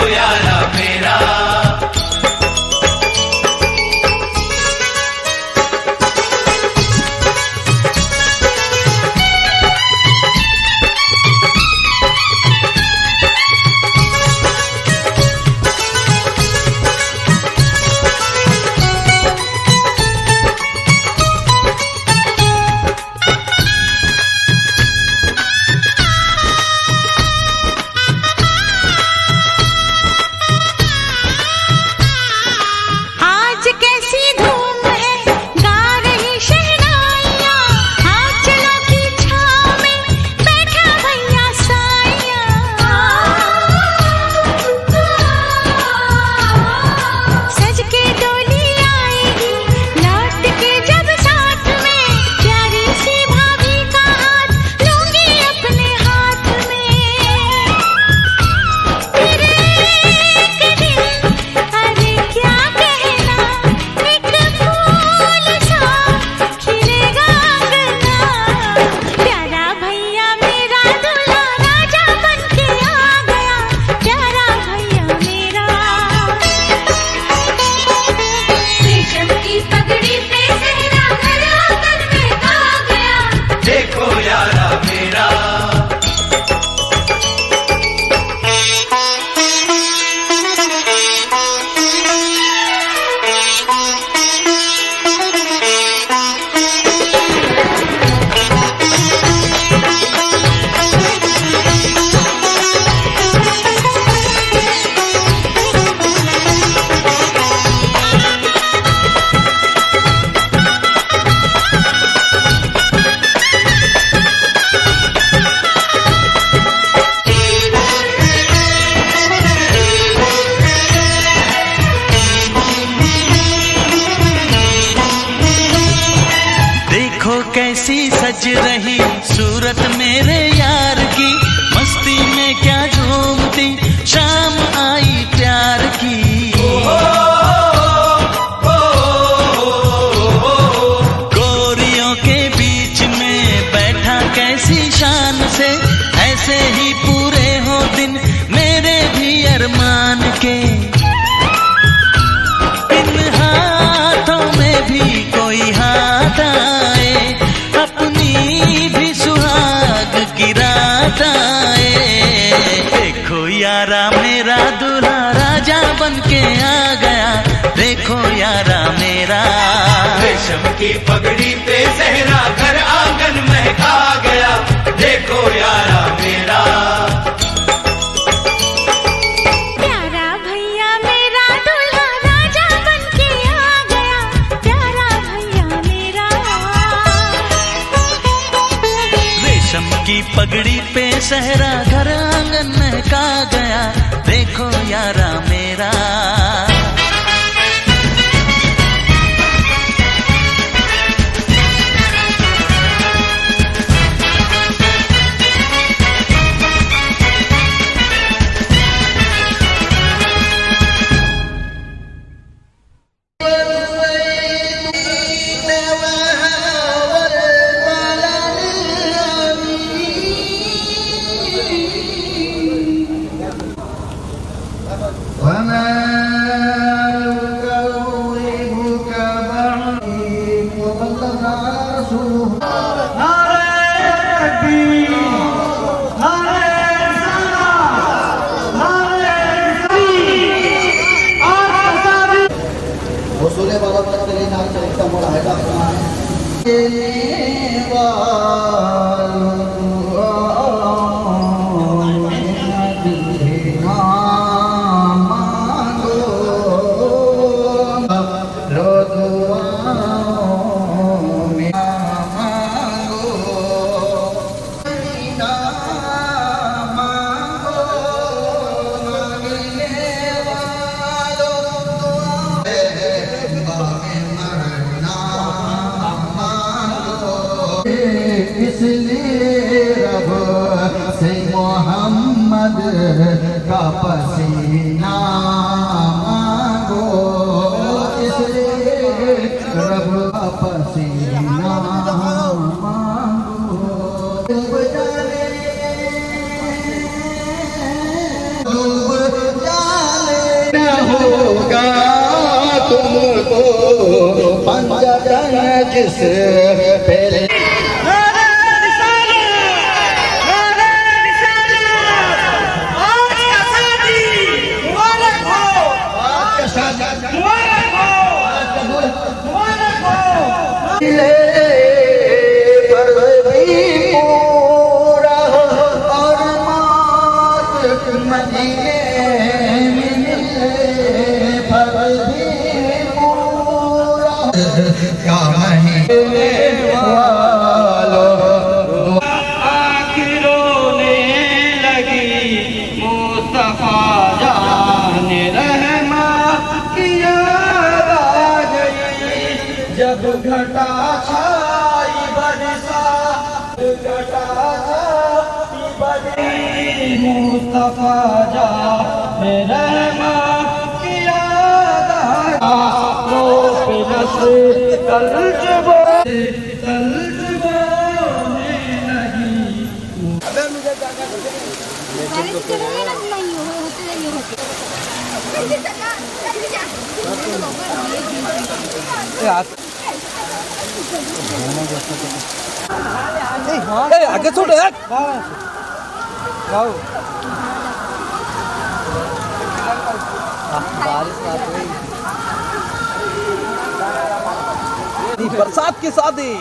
यारा मेरा। कैसी सज रही सूरत मेरे यार की, मस्ती में क्या झूमती शाम आई प्यार की। गोरियों के बीच में बैठा कैसी शान से, ऐसे ही पूरे हो दिन मेरे भी अरमान के। इन हाथों में भी कोई हाथ आए, अपनी भी सुहाग की रात आए। देखो यारा मेरा दूल्हा राजा बन के आ गया, देखो यारा मेरा। रेशम की पगड़ी पे सहरा घर आंगन महका गया, देखो यारा मेरा। प्यारा भैया मेरा दूल्हा राजा बन के आ गया, प्यारा भैया मेरा। रेशम की पगड़ी पे सहरा घर आंगन महका गया, देखो यारा मेरा। इसलिए रब से मोहम्मद का पसीना मांगो, इसलिए रब का पसीना मांगो। डूब जाने न होगा तुमको पंचतन जिस पहले घटा छाई बरसा घटा छाई बरसी मुस्तफा जा रहमा किया रो पे नस तलजबो आगे छोड़ यार बरसात की शादी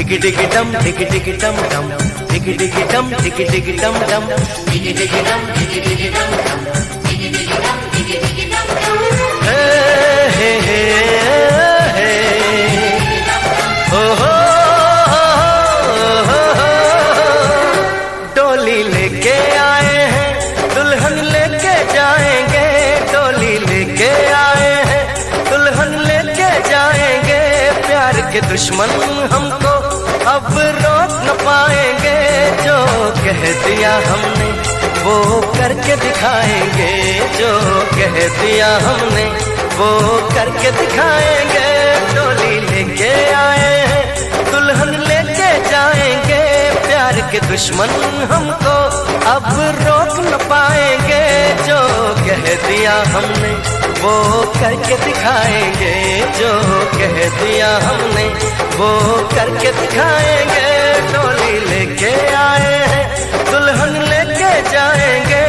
टिकी टिकी टम टिकी टिकी टम टम टिकी टिकी टम टिकी टिकी टम टम टिकी टिकी टम टिकी टिकी टम टम टिकी टिकी टम टिकी टिकी टम टम हे हे हे हो डोली लेके आए हैं दुल्हन लेके जाएंगे डोली लेके आए हैं दुल्हन लेके जाएंगे प्यार के दुश्मन हमको अब रोक न पाएंगे जो कह दिया हमने वो करके दिखाएंगे जो कह दिया हमने वो करके दिखाएंगे डोली लेके आए हैं दुल्हन लेके जाएंगे प्यार के दुश्मन हमको अब रोक न पाएंगे जो कह दिया हमने वो करके दिखाएंगे जो कह दिया हमने वो करके दिखाएंगे डोली लेके आए हैं दुल्हन लेके जाएंगे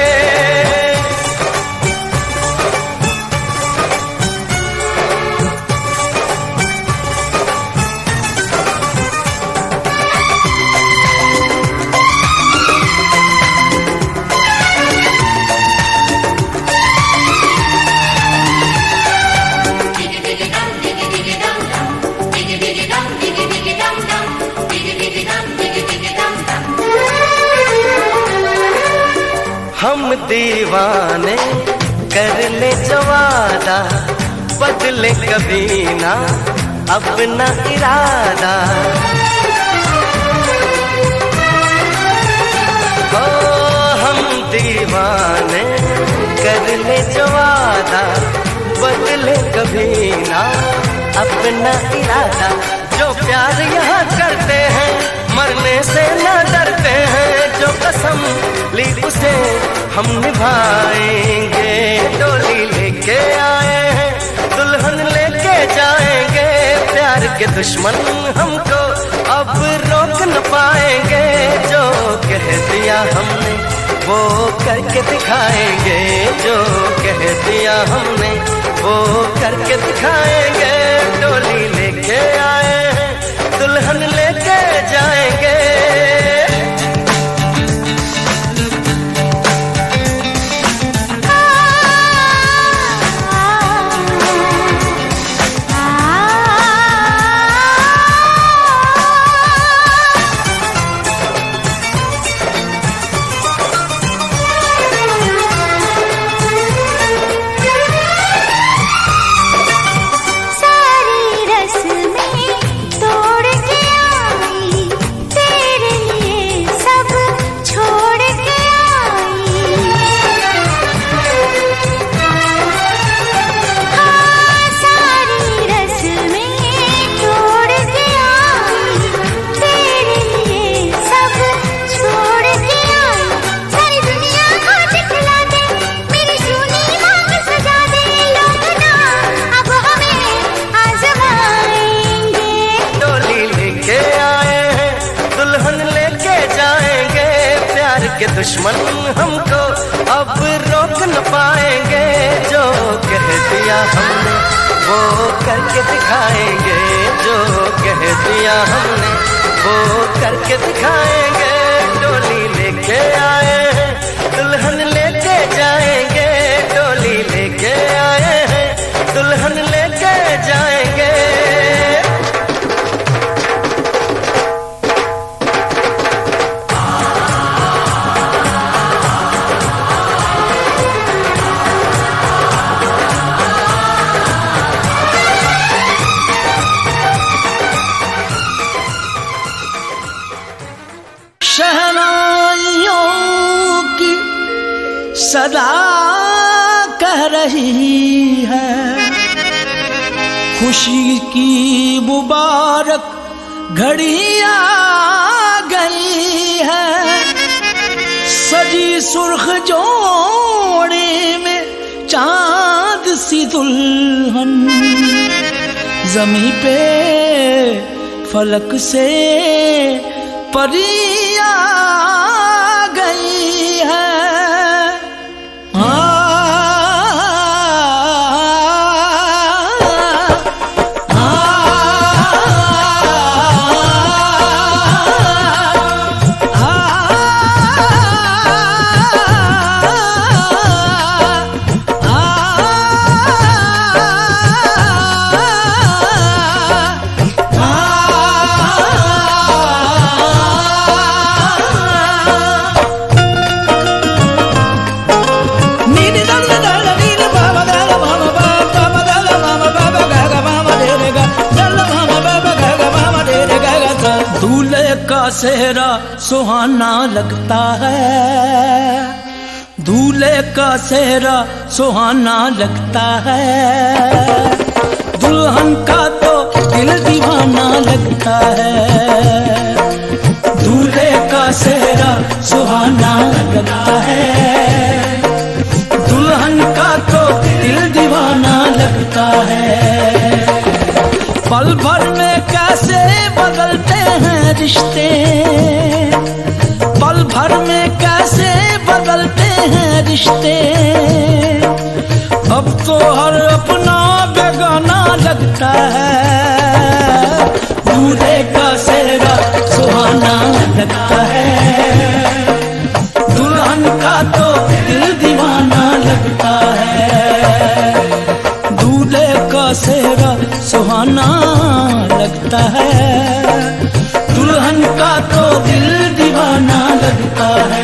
हम दीवाने कर ले जो वादा बदले कभी ना अपना इरादा ओ हम दीवाने कर ले जो वादा बदले कभी ना अपना इरादा जो प्यार यहाँ करते हैं मरने से न डरते हैं जो कसम ली उसे हम निभाएंगे डोली लेके आए हैं दुल्हन लेके जाएंगे प्यार के दुश्मन हमको अब रोक न पाएंगे जो कह दिया हमने वो करके दिखाएंगे जो कह दिया हमने वो करके दिखाएंगे डोली लेके आए हैं दुल्हन लेके जाएंगे दुश्मन हमको अब रोक न पाएंगे। जो कह दिया हमने वो करके दिखाएंगे, जो कह दिया हमने वो करके दिखाएंगे। डोली लेके आए हैं दुल्हन लेके जाएंगे, डोली लेके आए हैं दुल्हन लेके जाएंगे। शहनाइयों की सदा कह रही है, खुशी की मुबारक घड़ी आ गई है। सजी सुर्ख जोड़े में चांद सी दुल्हन, जमी पे फलक से परी आ गई है। सेहरा सुहाना लगता है, दूल्हे का सेहरा सुहाना लगता है। दुल्हन का तो दिल दीवाना लगता है, दूल्हे का सेहरा सुहाना लगता है। दुल्हन का तो दिल दीवाना लगता है। पल भर में कैसे बदलते हैं रिश्ते, पल भर में कैसे बदलते हैं रिश्ते। अब तो हर अपना बेगाना लगता है, दूल्हे का सेहरा सुहाना लगता है। दुल्हन का तो दिल दीवाना लगता है, दूल्हे का सेहरा सुहाना लगता है। दुल्हन का तो दिल दीवाना लगता है।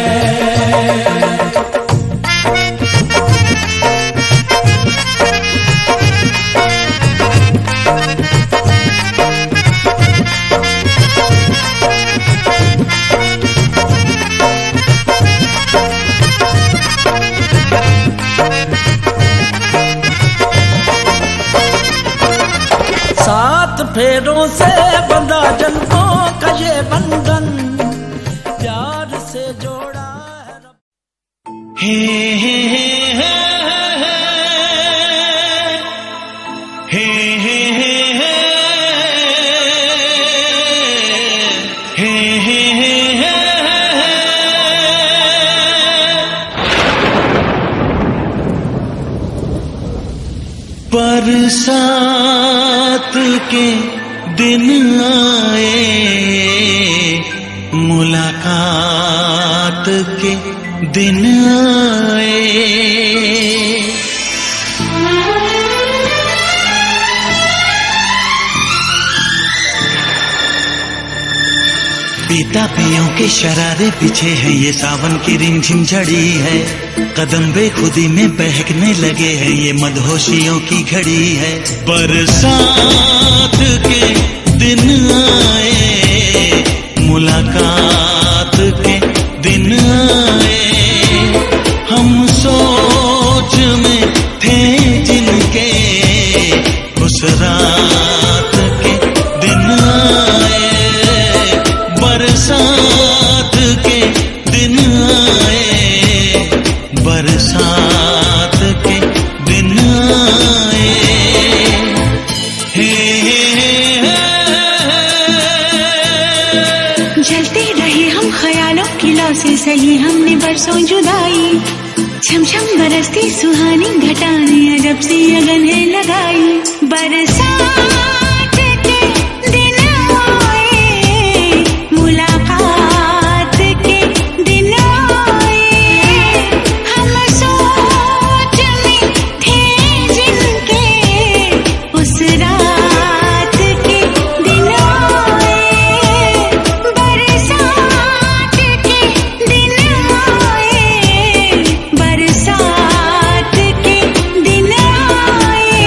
फेरों से बंधा जन्मों का ये बंधन, प्यार से जोड़ा है। हे हे हे हे हे हे हे हे हे बरसात के दिन आए, मुलाकात के दिन आए। बेताबियों के शरारे पीछे हैं, ये सावन की रिमझिम झड़ी है। कदम बेखुदी में बहकने लगे हैं, ये मदहोशियों की घड़ी है। बरसात के दिन आए, मुलाकात के दिन आए। हम सोच में थे जिनके, उस रात के दिन आए। बरसात के दिन आए, बरसात के दिन आए। जलते रहे हम ख्यालों की लौ से सही हमने सी सुहानी घटा ने अजब सी अगन है लगाई, बरसात के दिन आए, मुलाकात के दिन आए, हम सोच में थे जिनके उस रात के दिन आए, बरसात के दिन आए, बरसात के दिन आए।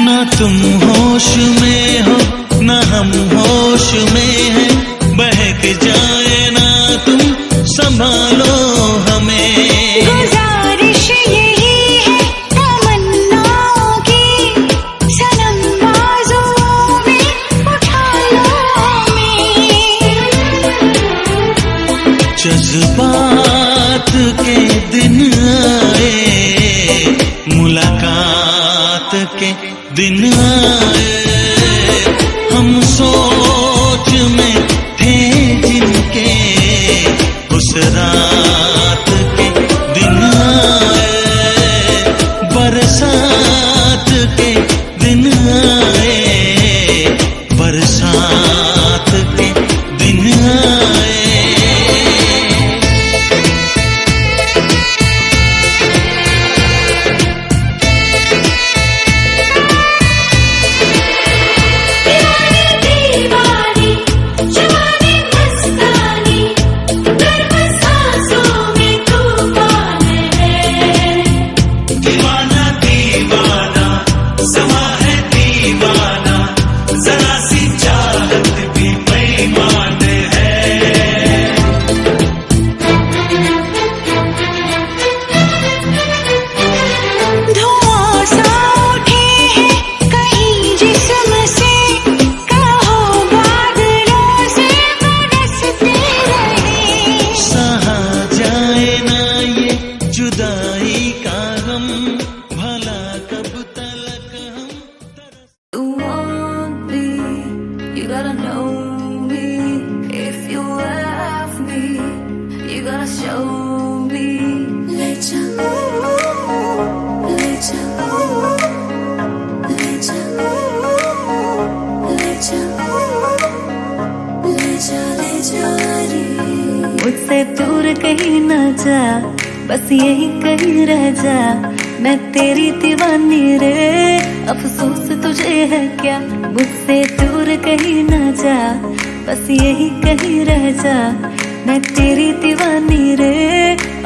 ना तुम होश में हो ना हम होश में हैं, बहक जाए ना तुम संभालो हमें। गुजारिश यही है तमन्नाओं की, सनम बाजुओं में उठा लो हमें। जज्बात के दिन आए, मुलाकात के दिन आए, हम सोच में थे जिनके उस रात के दिन आए, बरसात के दिन आए, बरसात के दिन आए। दीवानी जवानी मस्तानी, गर्म सांसों में तूफान है। दीवाना दीवाना समा है दीवाना, जरा सी चाहत भी बेईमान है। धुआं सा उठे हैं कहीं जिस्म से, कहो बादलों से बरसते रहे। सहा जाए ना ये जुदाई का गम, भला कब तलक हम You want me, you gotta know me. If you love me, you gotta show me. Let ya, let ya, let ya, let ya, let ya, let ya रे। मुझसे दूर कहीं ना जा, बस यही कहीं रह जा, मैं तेरी दीवानी रे, अफसोस तुझे है क्या। मुझसे दूर कहीं ना जा, बस यही कहीं रह जा, मैं तेरी दीवानी रे,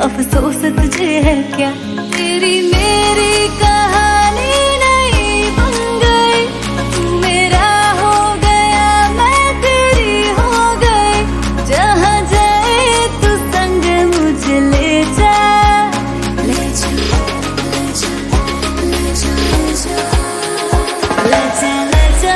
अफसोस तुझे है क्या। तेरी मेरी कहानी नहीं बन गई, तू मेरा हो गया मैं तेरी हो गई, जहाँ जाए तू संग मुझे ले जा, ले जा, ले जा, ले जा, ले जा, ले जा, ले जा,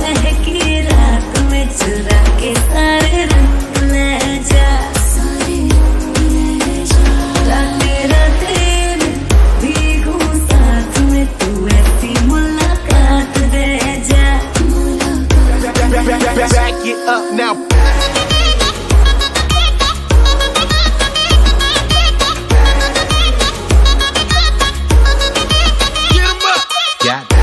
महकी रात में चुरा के सारे रंग ले जा, सारे रंग ले जा, राते राते में भीगूं साथ में, तू ऐसी मुलाकात दे जा, मुलाकात। Back it up now. Get 'em up. Got it.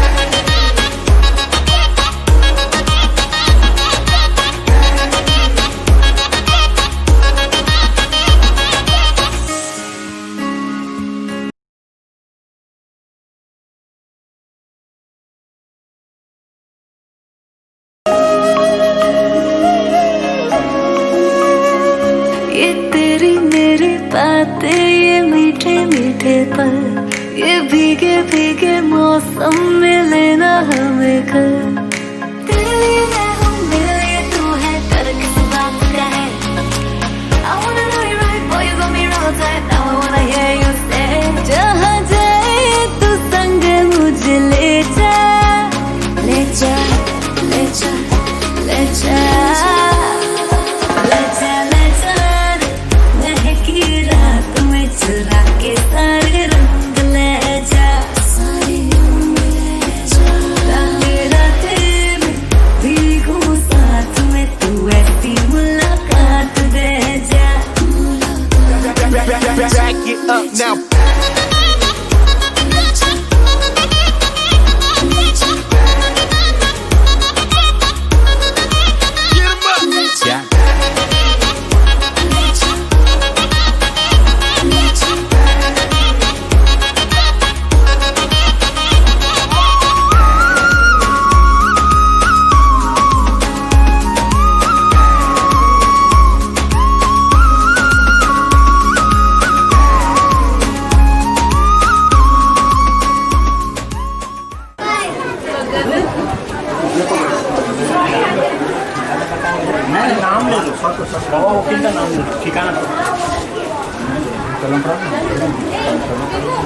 ये तेरी मेरी बातें, ये मीठे मीठे पल, ये भीगे भीगे मौसम में लेना हमें घर। तेरे लिए मैं हूँ, मेरे लिए तू है, डर किस बात का है। I wanna know you right, boy, you got me wrong, now I wanna hear you say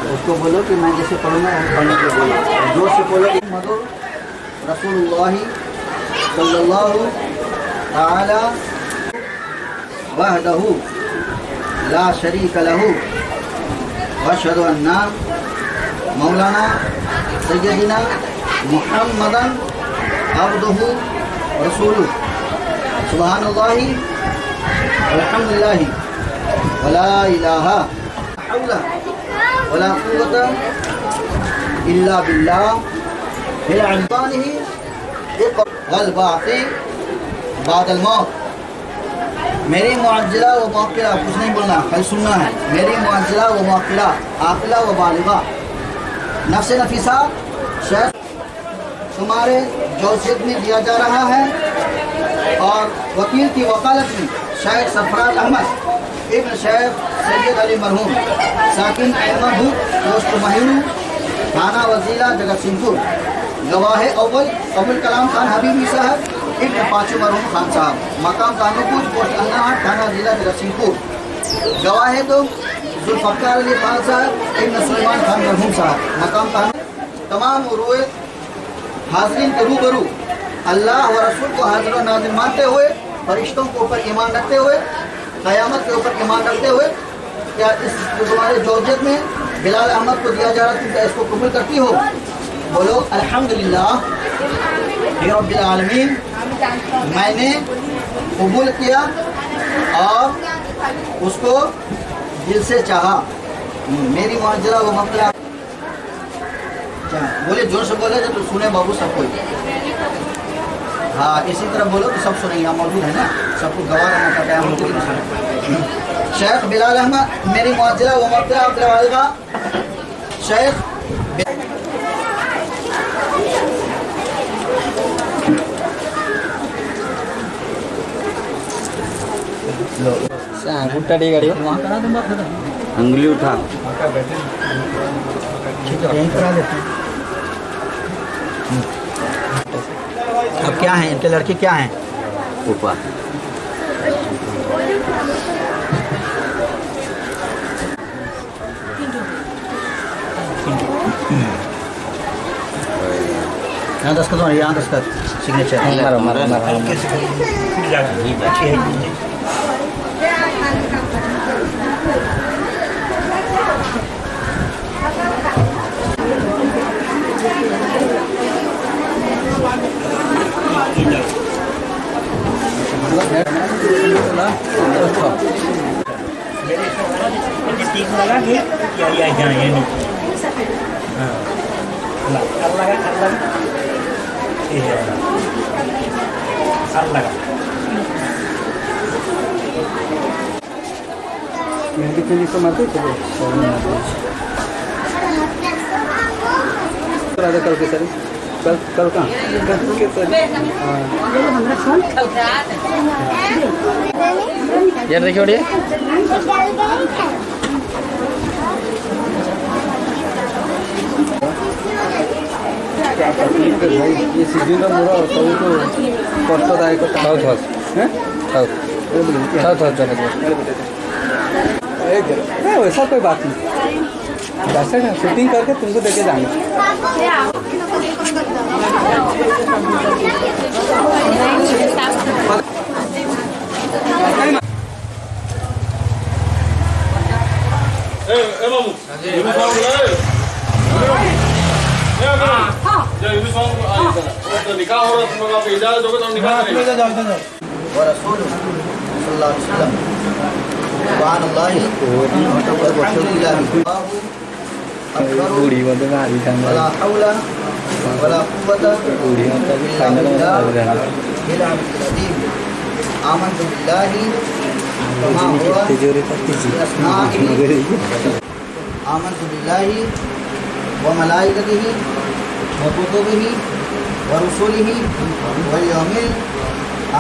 उसको बोलो कि मैं जैसे पढ़ूंगा पढ़ने के बोलो, जोर से बोलो। मदर रसूलुल्लाह सल्लल्लाहु ताला वहदहु ला शरीक लहु वअशहदु अन्ना मौलाना सय्यदिना मुहम्मदन अब्दुहु रसूलुहु सुब्हानल्लाहि वल्हम्दुलिल्लाहि वला इलाहा हौला वला कुव्वता इल्ला बिल्लाह फिल अज़बानिही वल बाक़ी बादल मौत। मेरी मुअज्जला व मुअक्किला, कुछ नहीं बोलना, कल सुनना है। मेरी मुअज्जला व मुअक्किला, आक़िला व बालिगा, नफ्स नफीसा शेख तुम्हारे जौसियत में दिया जा रहा है और वकील की वकालत में शेख सरफराज अहमद इब्न शेख सैयद अली मरहूम साकिन अहमद दोस्त महिनू थाना वजीरा जगत सिंहपुर। गवाह अव्वल अबुल कलाम खान हबीबी साहब इब्न पाचू मरहूम खान साहब, मकाम कानूपुर पोस्ट अंगनाहाट थाना जिला जगत सिंहपुर। गवाह दो जुल्फ़कार अली खान साहब इब्न सुलेमान खान मरहूम साहब, मकाम कानून। तमाम उरूए हाज़रीन के रूबरू अल्लाह व रसूल को हाज़िर व नाज़िर मानते हुए, फरिश्तों के ऊपर ईमान रखते हुए, क़यामत के ऊपर ईमान रखते हुए, क्या इस तुम्हारे जौजियत में बिलाल अहमद को दिया जा रहा है, क्या इसको कबूल करती हो? बोलो अल्हम्दुलिल्लाह रब्बिल आलमीन। मैंने कबूल किया और उसको दिल से चाहा। मेरी मुअज्जला व मुअक्किला, बोले जोर से बोले तो सुने बाबू सब कोई। हाँ, इसी तरह बोलो तो सब सुनेंगे, यहाँ मौजूद है ना, सबको गवाह रहना पड़ता है। शेख बिलाल अहमद, मेरी मुअज्जला व मुअक्किला अब्दुल शेख अंगुली उठा। यहीं करा देते हैं। अब क्या है इनके लड़के, क्या हैं? ऊपर यहाँ दस्तखत होना, यहाँ दस्तखत सिग्नेचर। कल के सर, कल कहाँ के सर? यार देखिए उड़िए ये सीजन का पूरा सभी को कष्टदायक साउथ हाउस है, साउथ चले वैसा कोई बात नहीं, वैसे शूटिंग करके तुमको देके जाएंगे। निकाह हो रहा है, आप इजाजत होगा तो निकाह करेंगे। बूढ़ी बंदे में आदि था वाला हौला वाला कुव्वता बूढ़ी होता है फाइनल में आ रहा है। आमन बिल्लाहि कमा हुआ तिजोरी का तिजी आमन बिल्लाहि व मलाइकतिही व कुतुबिही व रुसुलिही वल यौमिल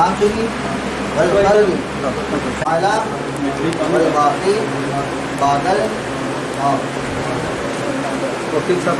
आखिरी वल क़दरी अला वल बाक़ी बादल मौत। वकील साहब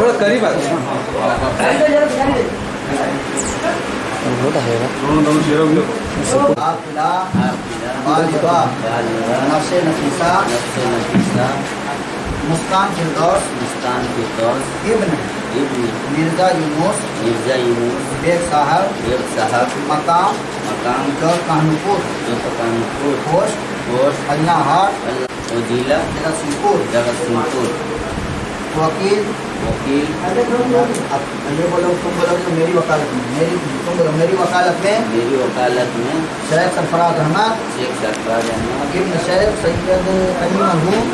थोड़ा करीब आ मुस्कान फिरदौस इब्न मिर्जा यूनुस बेग साहब मकाम कानपुर पोस्ट अल्लाहाट जिला जगतसिंहपुर वकील अब ये बोलो तुम बोलो तो मेरी वकालत में मेरी वकालत में शेख सरफराज अहमद इब्न शेख सैयद अली मरहूम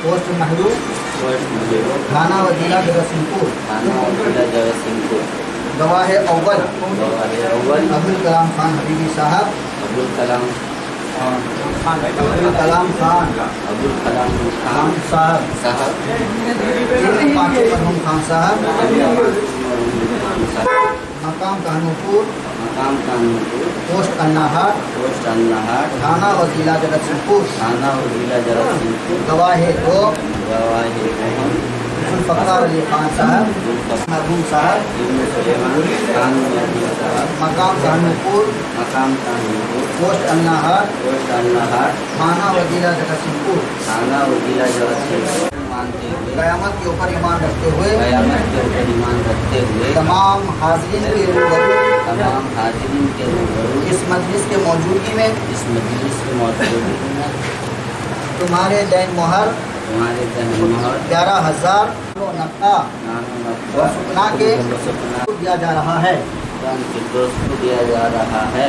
पोस्ट महबूब थाना व जिला जगतसिंहपुर गवाह अव्वल अब्दुल कलाम खान हबीबी साहब अब्दुल कलाम खान साहब मरहूम खान साहब मकाम कानूपुर पोस्ट अल्लाहाट थाना व जिला जगतसिंहपुर गवाह दो जुल्फ़कार अली खान साहब मरहूम साहब मकाम कानूपुर पोस्ट अल्लाहाट थाना व जिला जगतसिंहपुर क़यामत के ऊपर ईमान रखते हुए तमाम हाज़रीन के रूबरू इस मजलिस के मौजूदगी में तुम्हारे दैन मोहर 11,000 सुपना के दिया जा रहा है।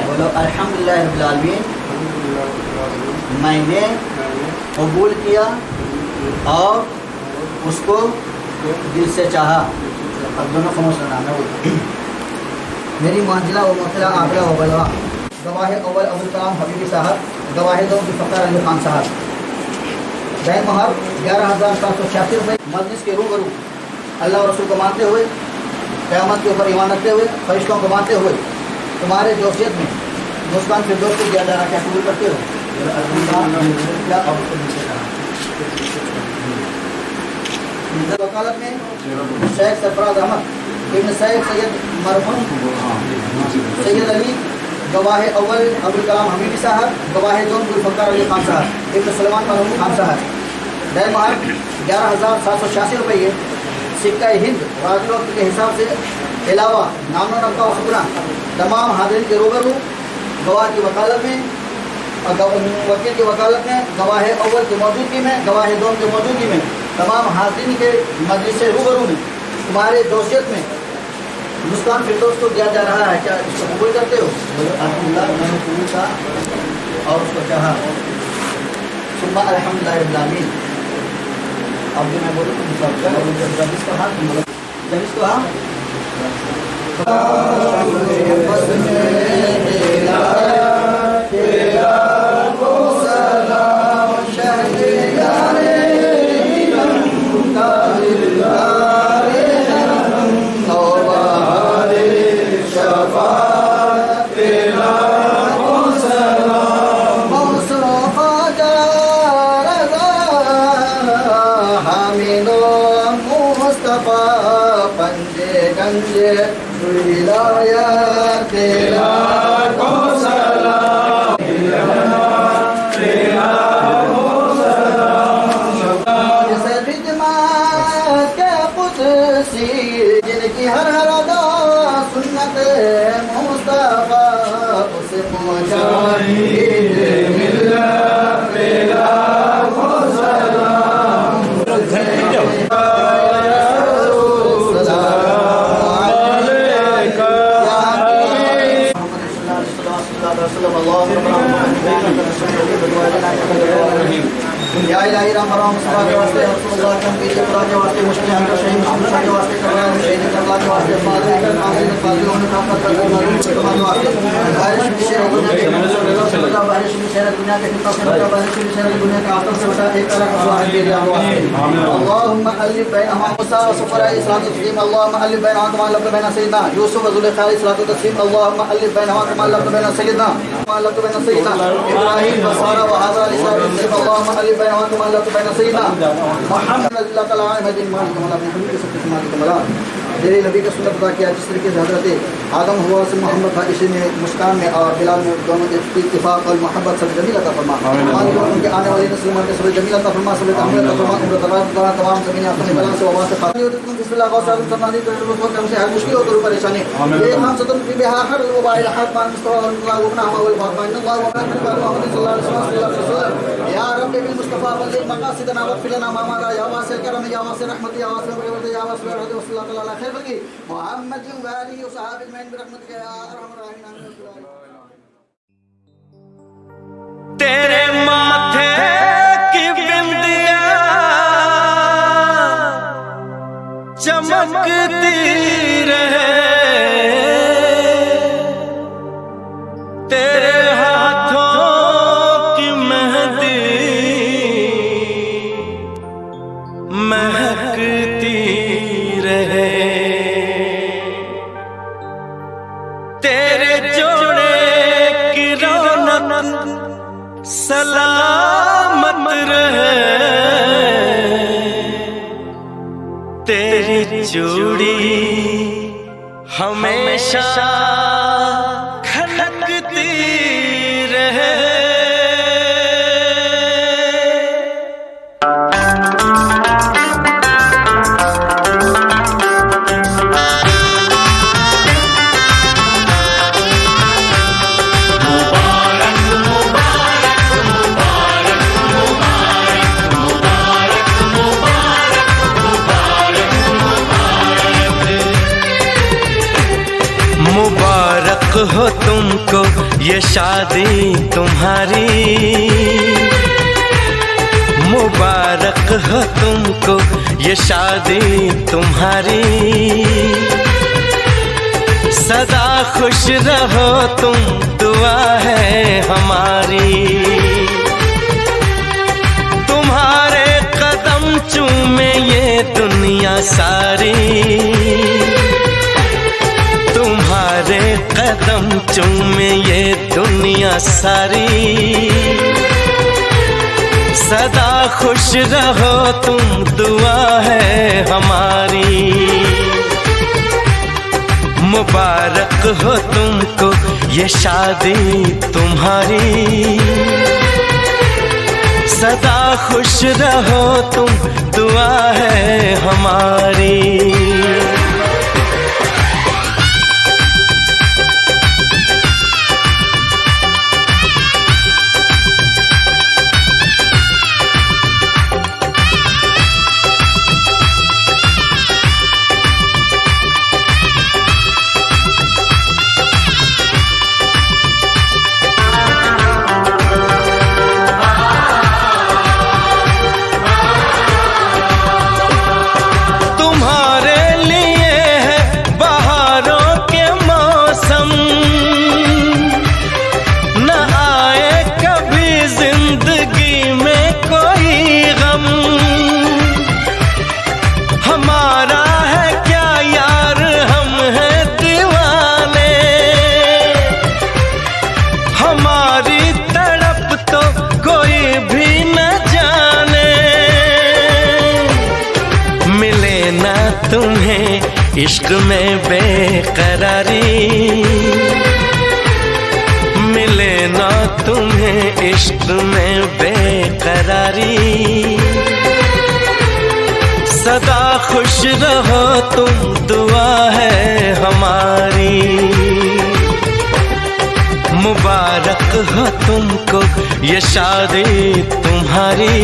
बोलो अल्हम्दुलिल्लाह रब्बिल आलमीन। मैंने कबूल किया और उसको दिल से चाहा। अब दोनों खामोश रहना है। मेरी मंजिला व मुतला आखिरा व बलवा गवाह अव्वल अब्दुल कलाम हबीबी साहब गवाह दो जुल्फ़कार अली खान साहब दैन मोहर 11,786 रुपये मजलिस के रूबरू अल्लाह और रसूल को मानते हुए क़यामत के ऊपर ईमान रखते हुए फरिश्तों को मानते हुए तुम्हारे जोशियत में मुस्कान फिरदौस को दिया जा रहा। क्या कबूल करते हो? वकालत में शेख सरफराज अहमद इब्न शेख सैयद मरहूम सैयद अली गवाह अव्वल अब्दुल कलाम हबीबी साहब गवाह दो जुल्फ़कार अली खान साहब इब्न सलमान मरहूम खान साहब दैन मोहर 11,786 रुपये सिक्का हिंद राजवक्त के हिसाब से अलावा नामो नब्बा सुपना तमाम हाजिर के रूबरू गवाह की वकालत में वकील की वकालत में गवाह अव्वल की मौजूदगी में गवाह दो की मौजूदगी में तमाम हाजिर के मजलिस से रूबरू में तुम्हारे जोशियत में मुस्कान फिरदौस को दिया जा रहा है। क्या इसको कबूल करते हो? अल्हम्दुलिल्लाह मैंने कबूल कहा और उसको चाहा। सुब्हान अल्हम्दुलिल्लाह रब्बिल आलमीन। अब जो मैं बोलूँ तुम सब जब इसको हाँ तुम बोलो जब इसको हाँ मुस्तफा पंजे गंजे विलायत तेरा को सलाम तेरा को सलाम जैसे खिदमत के कुदसी जिनकी हर हर अदा सुन्नत मुस्तफा उसे पहुंचाई मिल्लत तेरा को सलाम या इलाही राम राम सभा के वास्ते रसूलुल्लाह के पीछे खुदा के वास्ते मुश्किल हम का शहीद हम के वास्ते करना शहीद करला के वास्ते फादर कर नाज़िल फादर होने का पता कर मालूम के वास्ते बारिश की शहर दुनिया के बारिश की शहर दुनिया के किताब से बारिश की शहर दुनिया का आफत से बचा एक तरह का दुआ के लिए अल्लाहुम्मा अलिफ बैन मुसा व सफरा इस्लाम तस्लीम अल्लाहुम्मा अलिफ बैन कमा लब्द बैन सय्यदना यूसुफ व जुलेखा इस्लाम तस्लीम अल्लाहुम्मा अलिफ बैन कमा लब्द बैन सय्यदना कमा लब्द बैन सय्यदना इब्राहीम व सारा व हाज़र इस्लाम अल्लाहुम्मा अलिफ बैन कमा लब्द बैन सय्यदना मुहम्मद अल्लाह तआला मदीन मान कमा अपने नबी के सब किस्म के कमला तेरे नबी का सुन्नत अदा किया जिस तरीके से हज़रत आदम हुआ से मोहम्मद था इसी में मुस्कान में और बिलाल में दोनों के इत्तिफाक और मोहब्बत सब जमील अता फरमा उनके आने वाली नस्ल में सब जमील अता फरमा सब तहमील अता फरमा उम्र तमाम ज़मीन आसमान बला से वबा से खाली होती बिस्मिल्लाह गौस आज़म समानी तो हमसे हर मुश्किल और परेशानी ये हम सदन की बिहा हर मोबाइल हाथ मान मुस्तफा अल्लाह वबना अमल बात अल्लाह वबना मोहम्मद सल्लल्लाहु अलैहि वसल्लम या रब बिल मुस्तफा बल्लिग मकासिदना वफ़िलना मामादा या वासिल करम या वासिल रहमत या वासिल बरकत या वासिल रहमत वसल्लल्लाहु तआला खैर बल्कि मोहम्मद व आलिहि व सहाबी अजमईन बिरहमतिक या अरहमर राहिमीन तेरे माथे की बिंदिया चमकती रहे तेरे हाथों की मेहंदी महकती रहे तेरे जोड़े की रौनक सलामत रहे तेरी चूड़ी हमेशा खनकती रहे मुबारक हो तुमको ये शादी तुम्हारी मुबारक हो तुमको ये शादी तुम्हारी सदा खुश रहो तुम दुआ है हमारी तुम्हारे कदम चूमे ये दुनिया सारी तुम्हारे कदम चूमे ये दुनिया सारी सदा खुश रहो तुम दुआ है हमारी मुबारक हो तुमको ये शादी तुम्हारी सदा खुश रहो तुम दुआ है हमारी तुम्हें इश्क में बेकरारी, मिले ना तुम्हें इश्क में बेकरारी। सदा खुश रहो तुम, दुआ है हमारी। मुबारक हो तुमको ये शादी तुम्हारी।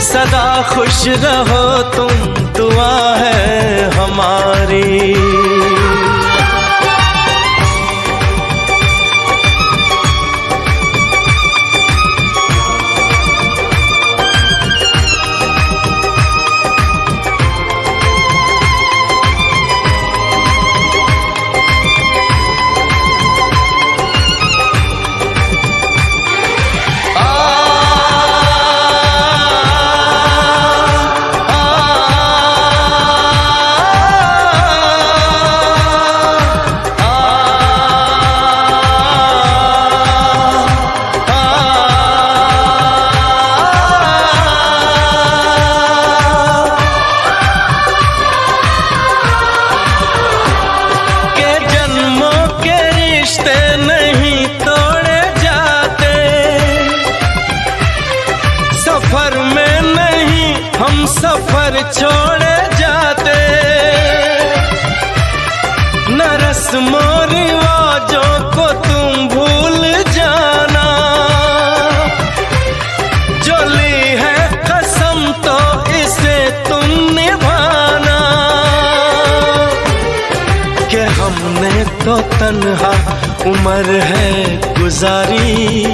सदा खुश रहो तुम, दुआ है हमारी। सफर छोड़े जाते, न रस्मों रिवाजों को तुम भूल जाना। जो ली है कसम तो इसे तुम निभाना। कि हमने तो तन्हा उम्र है गुजारी,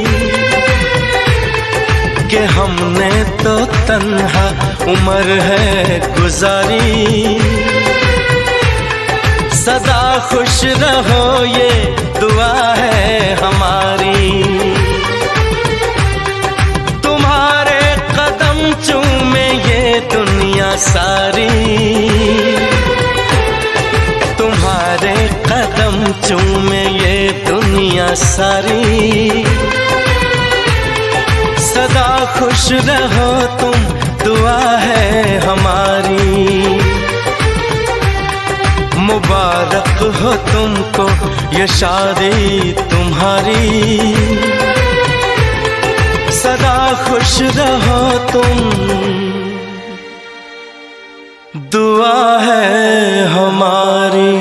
कि हमने तो तन्हा उम्र है गुजारी। सदा खुश रहो ये दुआ है हमारी। तुम्हारे कदम चूमे ये दुनिया सारी। तुम्हारे कदम चूमे ये दुनिया सारी। सदा खुश रहो तुम, दुआ है हमारी। मुबारक हो तुमको ये शादी तुम्हारी। सदा खुश रहो तुम, दुआ है हमारी।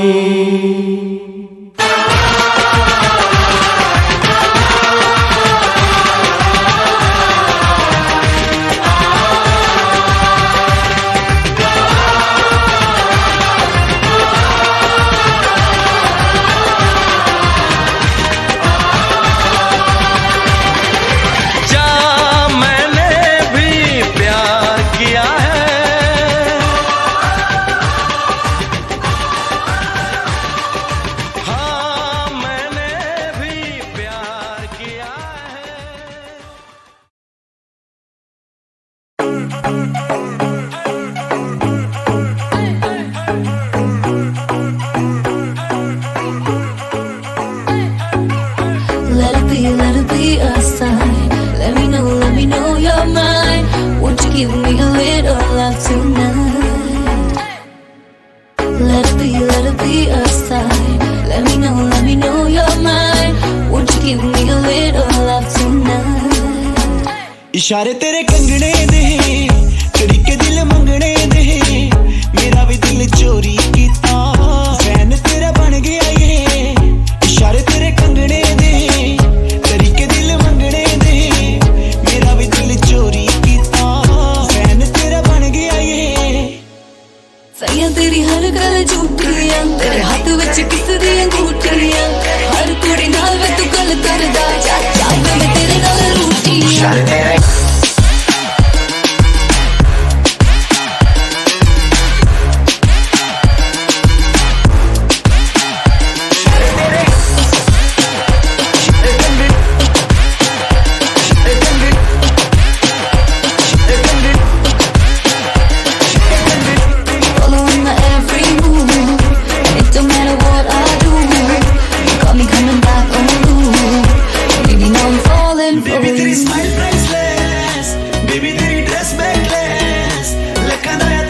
Let it be a sign. Let me know you're mine. Won't you give me a little love tonight? Let it be a sign. Let me know you're mine. Won't you give me a little love tonight? इशारे तेरे कंगने दे, तरीके दिल मंगने दे, मेरा भी दिल चोरी कीता, फैन तेरा बन गया ये। इशारे तेरे कंगने दे, तरीके दिल मंगने दे, मेरा भी दिल चोरी कीता, फैन तेरा बन गया ये। सैया तेरी हर गल झूठियां, तेरे हाथ विच किस दी अंगूठियां, हर कुड़ी नाल वे तू गल करदा, जा मैं तेरे नाल रूठियां। Baby तेरी smile priceless, baby तेरी dress backless, लखना या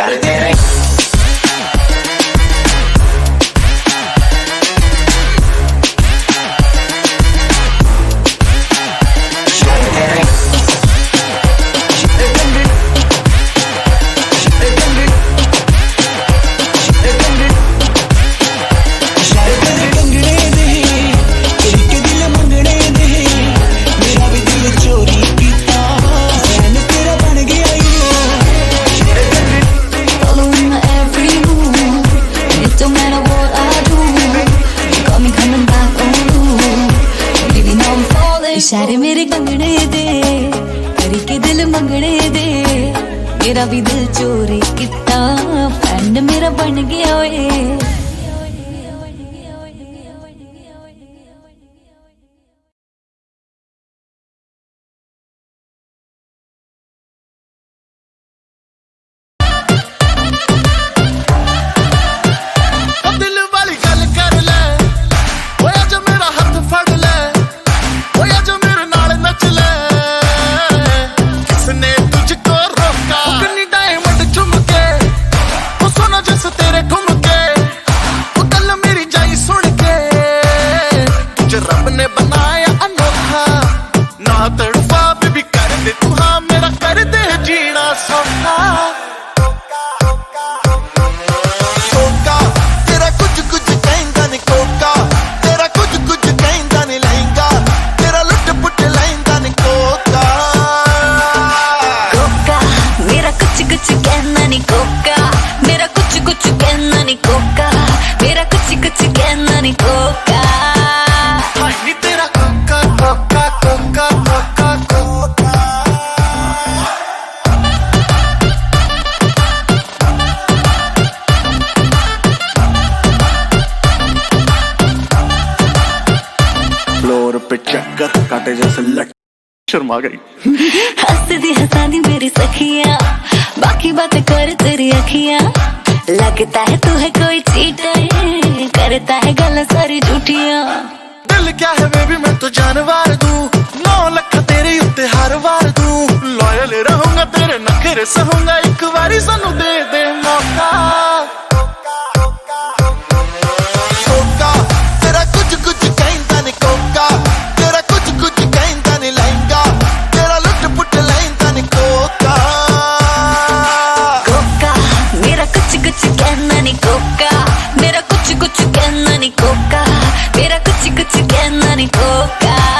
इशारे तेरे इशारे मेरे कंगने दे करी के दिल मंगने दे मेरा भी दिल चोरी किता फ्रेंड मेरा बन गया ओए पे चक्कर काटे जैसे लट शर्मा गई हंसदी हंसादी मेरी सखियां बाकी बातें कर तेरी अखियां लगता है तू है कोई चीटर करता है गल्ला सारी झूठियां दिल क्या है बेबी मैं तो जानवर दूं 9 लाख तेरे उत्ते हर वार दूं लॉयल रहूंगा तेरे नखरे सहूंगा एक बारी सानू दे दे मौका कोका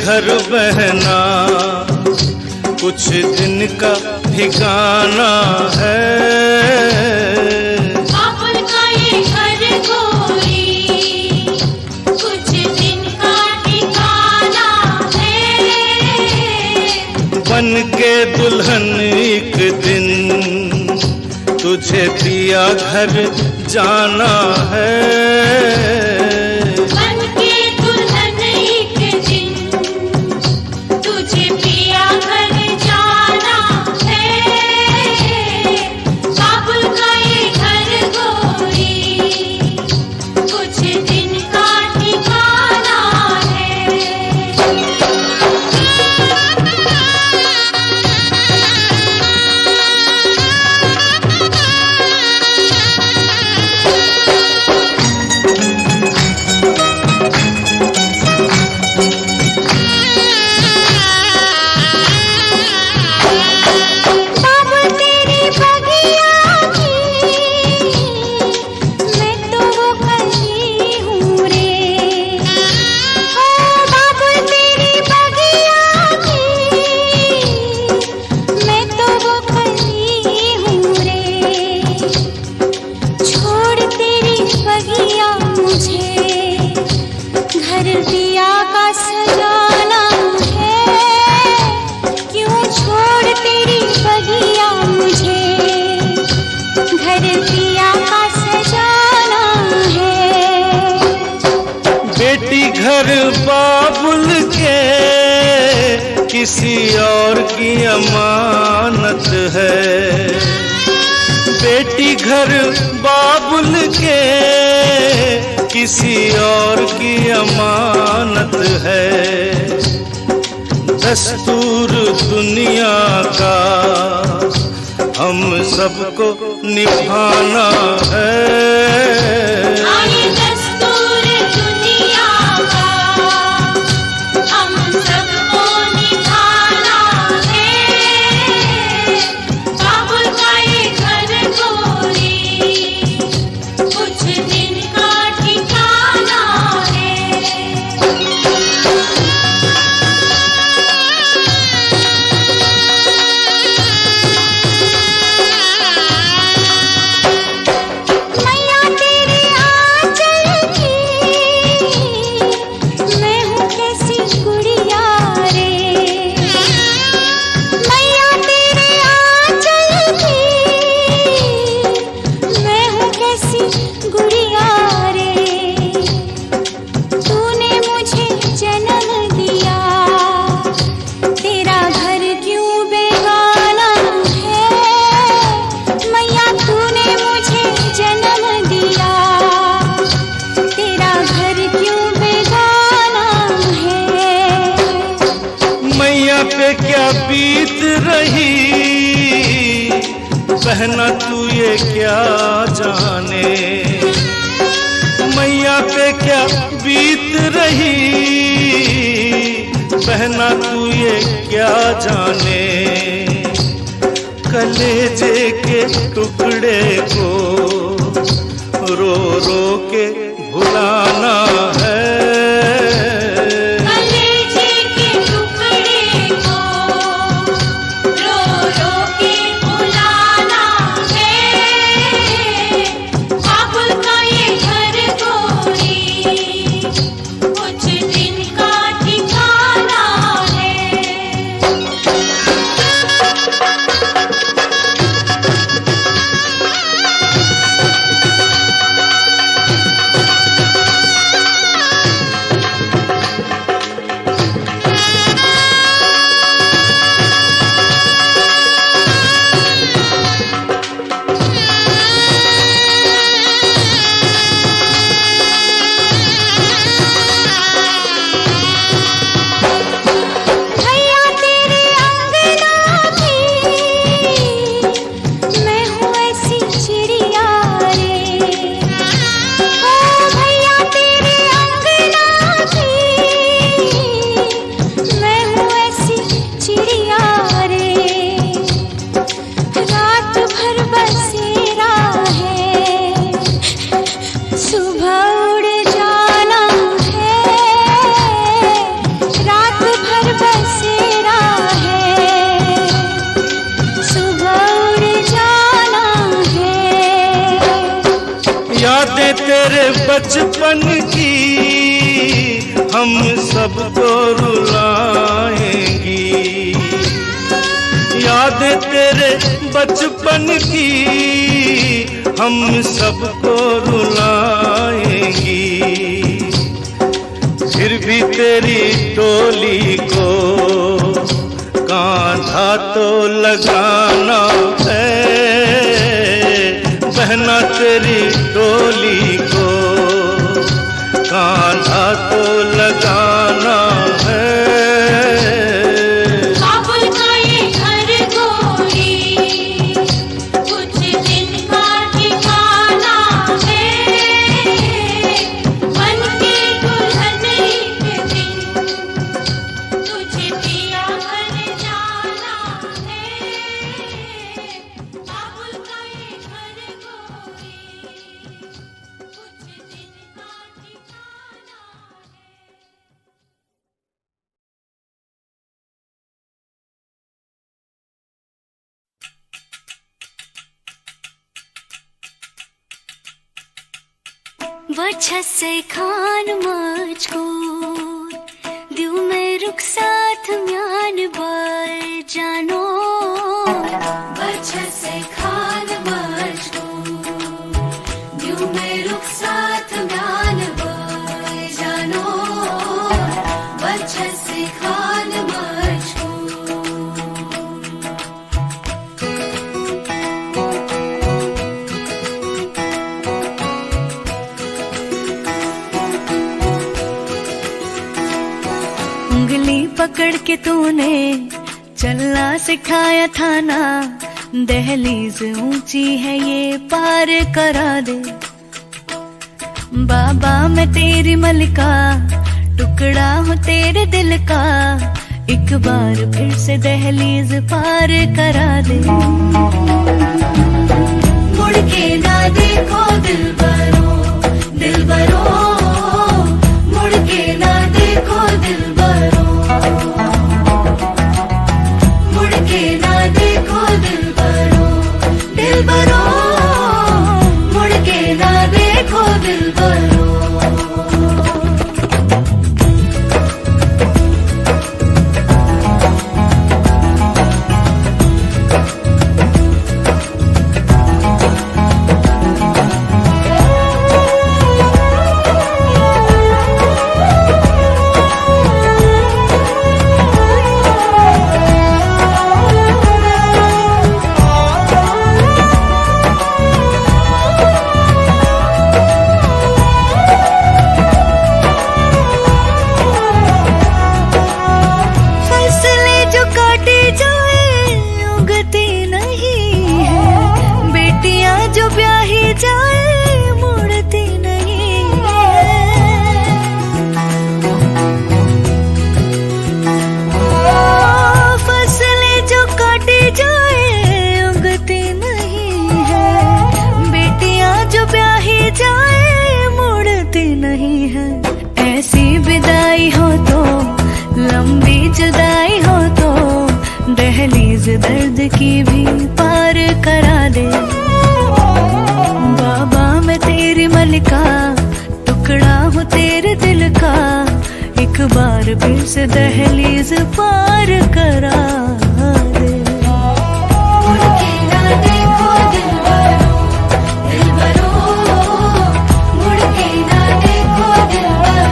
घर बहना कुछ दिन का ठिकाना है। बाबुल का ये घर गोरी कुछ दिन का ठिकाना है। बन के दुल्हन एक दिन तुझे पिया घर जाना है। बन के दुल्हन एक दिन तुझे पिया घर जाना है। बाबुल का ये घर गोरी कुछ दिन का ठिकाना है। बाबुल तेरी बगिया की मैं तो वो कली हूँ रे। ओ बाबुल तेरी बगिया की मैं तो वो कली हूँ रे। छोड़ तेरी बगिया मुझे घर दिया का सजाना है। क्यों छोड़ तेरी बगिया मुझे घर दिया का सजाना है। बेटी घर बाबुल के किसी और की अमानत है। बेटी घर बाबुल के किसी और की अमानत है। दस्तूर दुनिया का हम सबको निभाना है। आए दस्तूर दुनिया का हम सबको निभाना है। बाबुल का ये घर गोरी कुछ दिन का ठिकाना है। मैया तेरे आंचल की मैं हूँ कैसी गुड़िया रे। मैया तेरे आंचल की मैं हूँ कैसी गुड़िया रे। तूने मुझे जन्म दिया तेरा घर क्यों बेगाना है। मैया तूने मुझे जन्म दिया तेरा घर क्यों बेगाना है। मैया पे क्या बीत रही बहना तू ये क्या जाने। मैया पे क्या बीत रही बहना तू ये क्या जाने। कलेजे के टुकड़े को रो रो के भुलाना है। कलेजे के टुकड़े को रो रो के भुलाना है। बाबुल का ये घर गोरी कुछ दिन का ठिकाना है। तेरे बचपन की हम सबको रुलाएंगी, यादें तेरे बचपन की हम सबको रुलाएंगी। फिर भी तेरी डोली को कांधा तो लगाना है, बहना तेरी डोली को कांधा तो लगाना है। बाबुल का ये घर गोरी कुछ दिन का ठिकाना है, बन के दुल्हन एक दिन तुझे पिया घर जाना है। बाबुल का ये घर गोरी कुछ दिन का ठिकाना है। वजह से खान मुझको दिल में रुख साथ म्यान बर जानो, वजह से खान मुझको दिल में रुख साथ म्यान बर जानो, वजह से खान मुझको। उंगली पकड़ के तूने चलना सिखाया था ना, दहलीज ऊंची है ये पार करा दे। बाबा मैं तेरी मलिका, टुकड़ा हूँ तेरे दिल का, एक बार फिर से दहलीज पार करा दे। मुड़ के ना देखो दिलबरो, दिलबरो, मुड़ के ना देखो दिलबरो, मुड़ के ना देखो दिलबरो, दिलबरो, मुड़ के ना देखो दिलबरो। दर्द की भी पार करा दे। बाबा मैं तेरी मलिका, टुकड़ा हूँ तेरे दिल का, एक बार फिर से दहलीज पार करा दे। मुड़ के ना देखो दिलबरो, दिलबरो, मुड़ के ना देखो दिलबरो,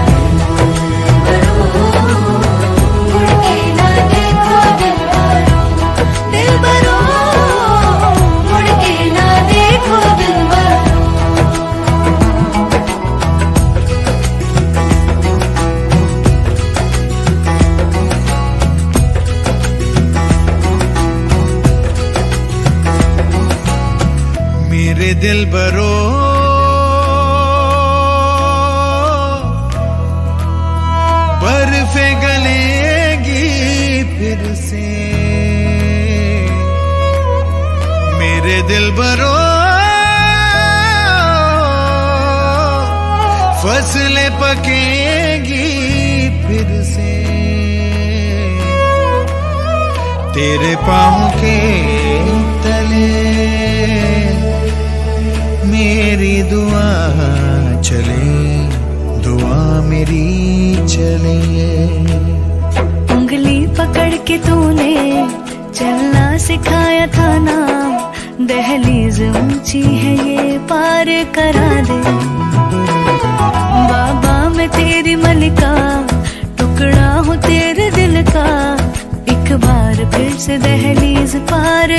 मुड़ के ना देखो दिलबरो, दिलबरो, मुड़ के ना देखो दिलबरो। मेरे दिलबरो बर्फे गलेगी फिर से, मेरे दिलबरो फसलें पकेगी फिर से, तेरे पाँव के तले मेरी दुआ लिखाया था नाम, दहलीज ऊंची है ये पार करा दे। बाबा मैं तेरी मलिका, टुकड़ा हूँ तेरे दिल का, एक बार फिर से दहलीज पार